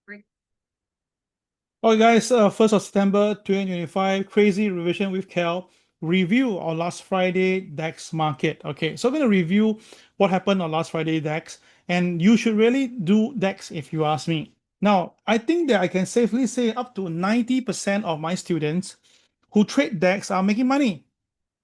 Okay, guys, 1st of September 2025, crazy revision with Cal. Review on last Friday DAX market. Okay, so I'm going to review what happened on last Friday DAX, and you should really do DAX if you ask me. Now, I think that I can safely say up to 90% of my students who trade DAX are making money.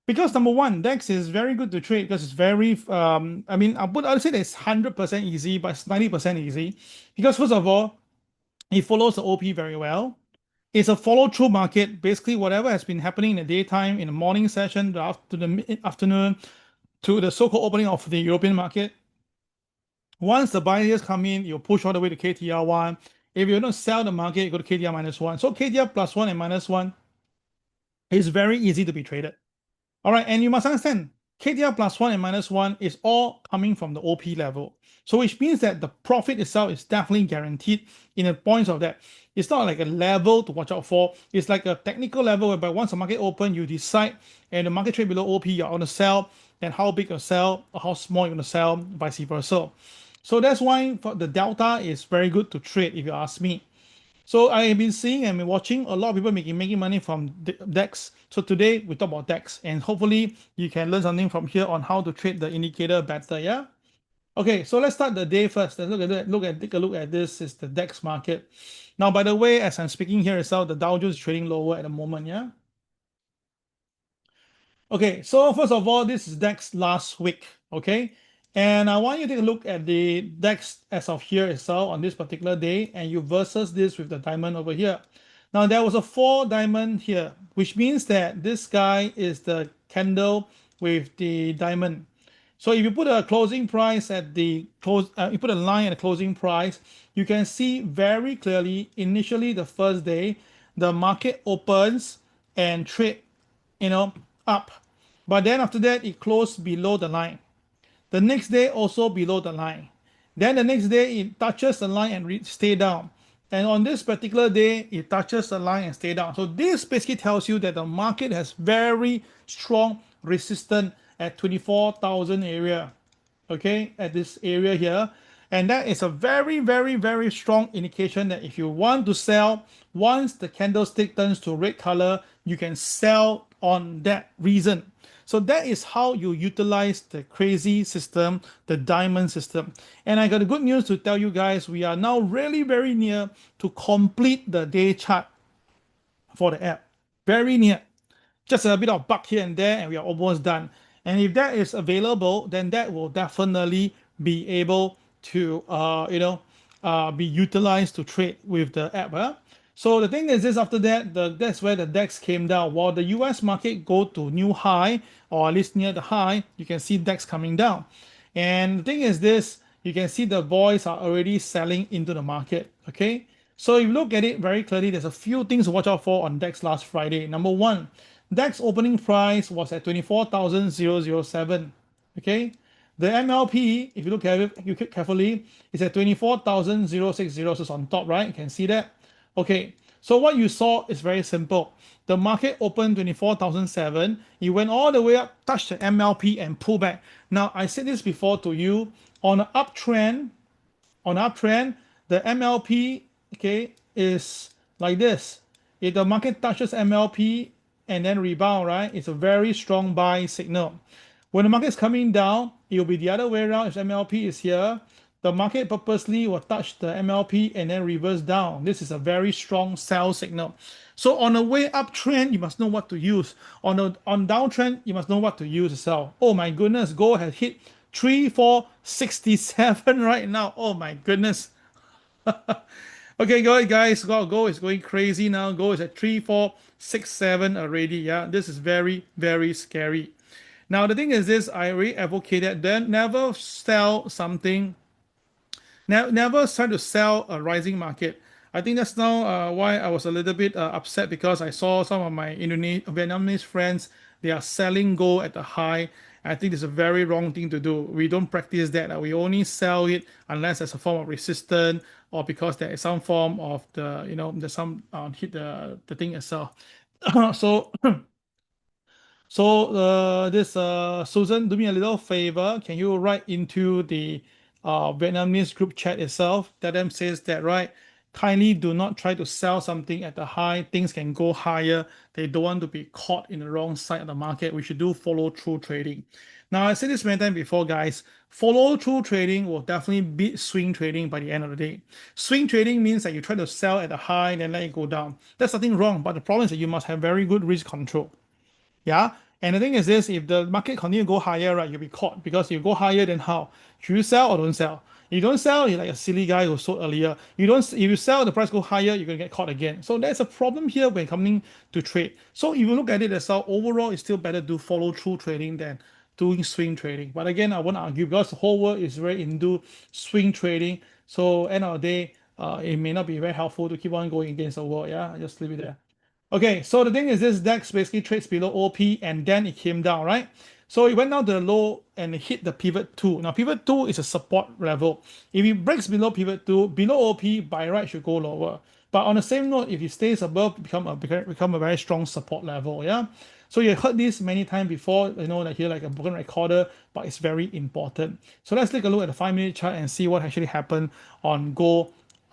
Because number one, DAX is very good to trade because it's very, I'll say that it's 100% easy, but it's 90% easy. Because first of all, it follows the OP very well. It's a follow-through market. Basically, whatever has been happening in the daytime, in the morning session, to the afternoon, to the so-called opening of the European market. Once the buyers come in, you push all the way to KTR1. If you don't sell the market, you go to KTR -1. So KTR +1 and -1 is very easy to be traded. All right, and you must understand, KTR +1 and -1 is all coming from the OP level. So which means that the profit itself is definitely guaranteed in the points of that. It's not like a level to watch out for. It's like a technical level whereby once the market open, you decide, and the market trade below OP, you're going to sell, and how big you sell, or how small you're going to sell, vice versa. So that's why the delta is very good to trade, if you ask me. So I have been seeing and been watching a lot of people making money from DAX. So today we talk about DAX, and hopefully you can learn something from here on how to trade the indicator better. Yeah. Okay, so let's start the day first. Let's take a look at this. Is the DAX market. Now, by the way, as I'm speaking here itself, the Dow Jones is trading lower at the moment. Yeah. Okay, so first of all, this is DAX last week, okay? And I want you to take a look at the DAX as of here itself on this particular day, and you versus this with the diamond over here. Now, there was a 4 diamond here, which means that this guy is the candle with the diamond. So if you put a closing price at the close, you put a line at the closing price, you can see very clearly, initially the first day, the market opens and trade, you know, up. But then after that, it closed below the line. The next day also below the line. Then the next day it touches the line and stay down. And on this particular day, it touches the line and stay down. So this basically tells you that the market has very strong resistance at 24,000 area. Okay, at this area here. And that is a very, very, very strong indication that if you want to sell, once the candlestick turns to red color, you can sell on that reason. So that is how you utilize the crazy system, the diamond system. And I got a good news to tell you guys. We are now really very near to complete the day chart for the app. Very near. Just a bit of bug here and there, and we are almost done. And if that is available, then that will definitely be able to, be utilized to trade with the app. Huh? So the thing is this, after that, that's where the DAX came down. While the US market go to new high, or at least near the high, you can see DAX coming down. And the thing is this, you can see the boys are already selling into the market. Okay. So if you look at it very clearly, there's a few things to watch out for on DAX last Friday. Number one, DAX opening price was at 24,007. Okay. The MLP, if you look at it carefully, is at 24,060. So it's on top, right? You can see that. Okay. So what you saw is very simple. The market opened 24,007. It went all the way up, touched the MLP and pulled back. Now, I said this before to you. On an uptrend, the MLP, okay, is like this. If the market touches MLP and then rebound, right, it's a very strong buy signal. When the market is coming down, it will be the other way around. If MLP is here, the market purposely will touch the MLP and then reverse down. This is a very strong sell signal. So on a way uptrend, you must know what to use. On downtrend, you must know what to use to sell. Oh my goodness, gold has hit 3467 right now. Oh my goodness. Okay, guys, gold is going crazy now. Gold is at 3467 already. Yeah, this is very, very scary. Now the thing is this, I already advocated then never sell something, never try to sell a rising market. I think that's now why I was a little bit upset, because I saw some of my Vietnamese friends, they are selling gold at the high. I think it's a very wrong thing to do. We don't practice that. We only sell it unless there's a form of resistance, or because there is some form of there's some hit the thing itself. So this Susan, do me a little favor. Can you write into the Vietnamese group chat itself? Tell them says that, right? kindly do not try to sell something at the high. Things can go higher. They don't want to be caught in the wrong side of the market. We should do follow through trading. Now, I said this many times before, guys. Follow through trading will definitely beat swing trading by the end of the day. Swing trading means that you try to sell at the high and then let it go down. There's nothing wrong, but the problem is that you must have very good risk control. Yeah. And the thing is this, if the market continue to go higher, right, you'll be caught because you go higher, then how? Should you sell or don't sell? If you don't sell, you're like a silly guy who sold earlier. If you sell, the price go higher, you're gonna get caught again. So there's a problem here when coming to trade. So if you look at it as well, overall, it's still better to follow through trading than doing swing trading. But again, I won't argue because the whole world is very into swing trading. So end of the day, it may not be very helpful to keep on going against the world. Yeah, I just leave it there. Okay, so the thing is this DAX basically trades below OP and then it came down, right? So it went down to the low and it hit the pivot 2. Now pivot 2 is a support level. If it breaks below pivot 2, below OP, by right should go lower. But on the same note, if it stays above, become a very strong support level, yeah? So you heard this many times before, like here like a broken recorder, but it's very important. So let's take a look at the 5-minute chart and see what actually happened on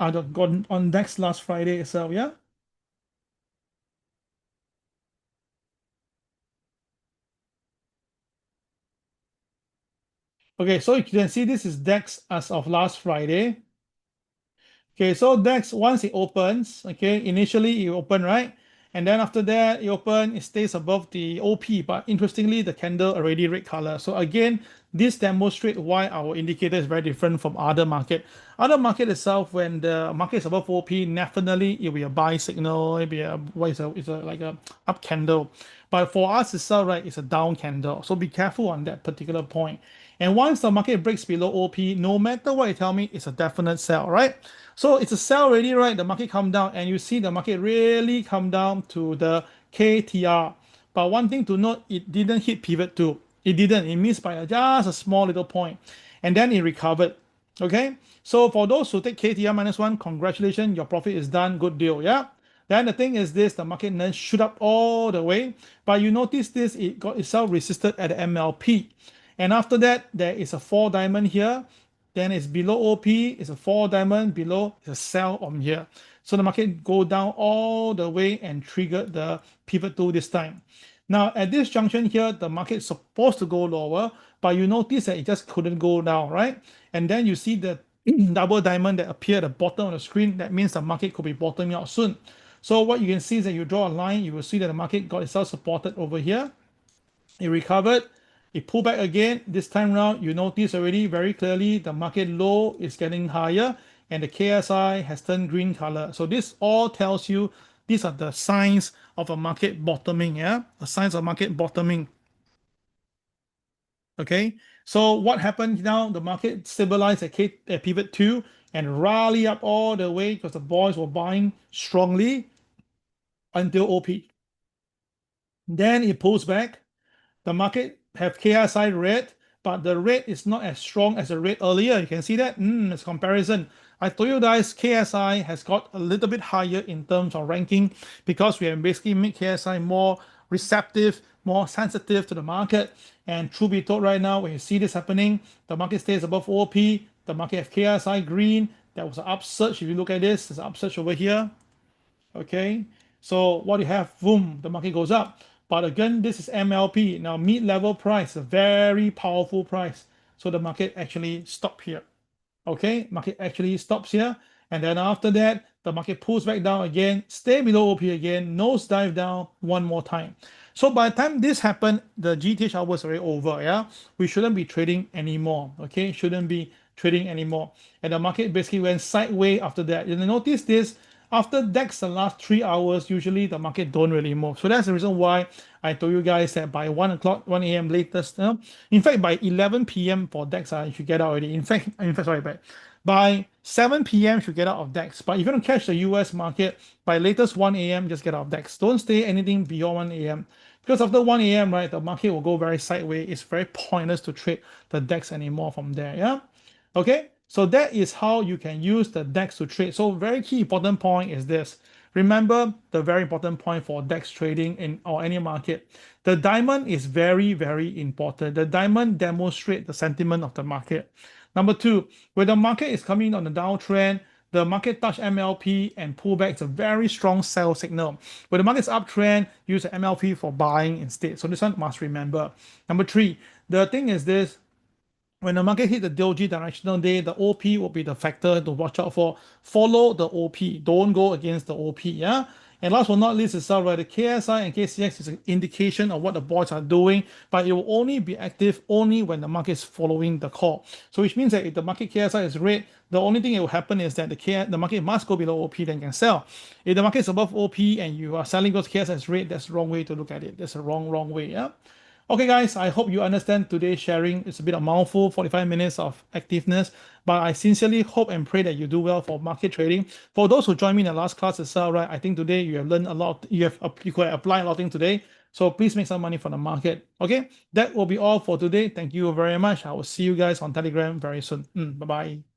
on DAX last Friday itself, yeah? Okay, so you can see this is DAX as of last Friday. Okay, so DAX, once it opens, okay, initially it opened, right? And then after that, it open, it stays above the OP, but interestingly, the candle already red color. So again, this demonstrates why our indicator is very different from other market. Other market itself, when the market is above OP, definitely it'll be a buy signal, it'll be it's a like a up candle. But for us itself, right, it's a down candle. So be careful on that particular point. And once the market breaks below OP, no matter what you tell me, it's a definite sell, right? So it's a sell already, right? The market come down and you see the market really come down to the KTR. But one thing to note, it didn't hit pivot 2. It didn't. It missed by just a small little point. And then it recovered. Okay? So for those who take KTR minus 1, congratulations, your profit is done. Good deal. Yeah? Then the thing is this, the market then shoot up all the way. But you notice this, it got itself resisted at the MLP. And after that, there is a 4 diamond here. Then it's below OP, it's a 4 diamond, below it's a sell on here. So the market go down all the way and triggered the pivot 2 this time. Now at this junction here, the market is supposed to go lower, but you notice that it just couldn't go down, right? And then you see the double diamond that appeared at the bottom of the screen. That means the market could be bottoming out soon. So what you can see is that you draw a line, you will see that the market got itself supported over here. It recovered, it pulled back again. This time round, you notice already very clearly the market low is getting higher and the KSI has turned green color. So this all tells you these are the signs of a market bottoming, yeah? The signs of market bottoming. Okay, so what happened now? The market stabilized at pivot 2 and rally up all the way because the boys were buying strongly until OP. Then it pulls back. The market have KSI red, but the red is not as strong as the red earlier. You can see that. It's comparison. I told you guys KSI has got a little bit higher in terms of ranking because we have basically made KSI more receptive, more sensitive to the market. And truth be told, right now, when you see this happening, the market stays above OP, the market have KSI green. That was an upsurge. If you look at this, there's an upsurge over here. Okay, so what you have, boom, the market goes up. But again, this is MLP. Now, mid-level price, a very powerful price. So the market actually stopped here. Okay, market actually stops here. And then after that, the market pulls back down again, stay below OP again, nose dive down one more time. So by the time this happened, the GTH hour was already over. Yeah, we shouldn't be trading anymore. Okay, shouldn't be trading anymore. And the market basically went sideways after that. You notice this, after DAX the last 3 hours, usually the market don't really move. So that's the reason why I told you guys that by 1 o'clock, 1 a.m. latest, in fact, by 11 p.m. for DAX, you should get out already. Sorry, by 7 p.m. you should get out of DAX. But if you want to catch the US market, by latest 1 a.m., just get out of DAX. Don't stay anything beyond 1 a.m. Because after 1 a.m., right, the market will go very sideways. It's very pointless to trade the DAX anymore from there, yeah? Okay, so that is how you can use the DAX to trade. So very key important point is this. Remember the very important point for DAX trading in or any market. The diamond is very, very important. The diamond demonstrates the sentiment of the market. Number 2, when the market is coming on the downtrend, the market touch MLP and pull back, it's a very strong sell signal. When the market's uptrend, use the MLP for buying instead. So this one must remember. Number three, the thing is this. When the market hit the doji directional day, the OP will be the factor to watch out for. Follow the OP. Don't go against the OP. Yeah. And last but not least is right, the KSI and KCX is an indication of what the boys are doing, but it will only be active only when the market is following the call. So which means that if the market KSI is red, the only thing that will happen is that the market must go below OP, then can sell. If the market is above OP and you are selling those KSI as red, that's the wrong way to look at it. That's a wrong way. Yeah. Okay, guys, I hope you understand today's sharing. It's a bit of mouthful, 45 minutes of activeness, but I sincerely hope and pray that you do well for market trading. For those who joined me in the last class itself, right, I think today you have learned a lot. You could apply a lot of things today. So please make some money from the market. Okay, that will be all for today. Thank you very much. I will see you guys on Telegram very soon. Bye-bye.